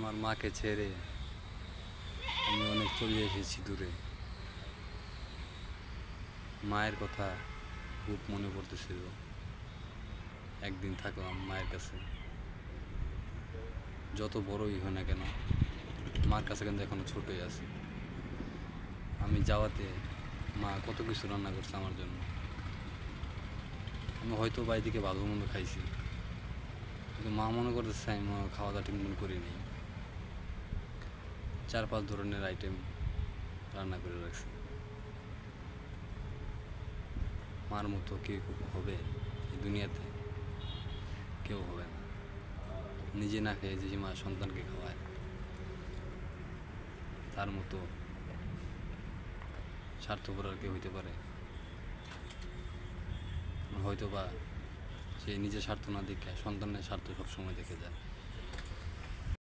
আমার মাকে ছেড়ে আমি অনেক চলে এসেছি দূরে। মায়ের কথা খুব মনে পড়তেছিল। একদিন থাকলাম মায়ের কাছে, যত বড়ই হয় না কেন মার কাছে কিন্তু এখনো ছোটই আছি। আমি যাওয়াতে মা কত কিছু রান্না করছে আমার জন্য। আমি হয়তো বাড়ি থেকে ভালো মন্দ খাইছি, কিন্তু মা মনে করতেছে আমি খাওয়া দাওয়া ঠিক মনে করিনি। 4-5 ধরনের আইটেম রান্না করে রাখছি। মার মতো কেউ হবে এই দুনিয়াতে? কেউ হবে না। নিজে না খেয়ে যে মা সন্তানকে খাওয়ায়, তার মতো স্বার্থপর আর কেউ হইতে পারে? হয়তো বা সে নিজের স্বার্থ না দেখে সন্তানের স্বার্থ সবসময় দেখে যায়।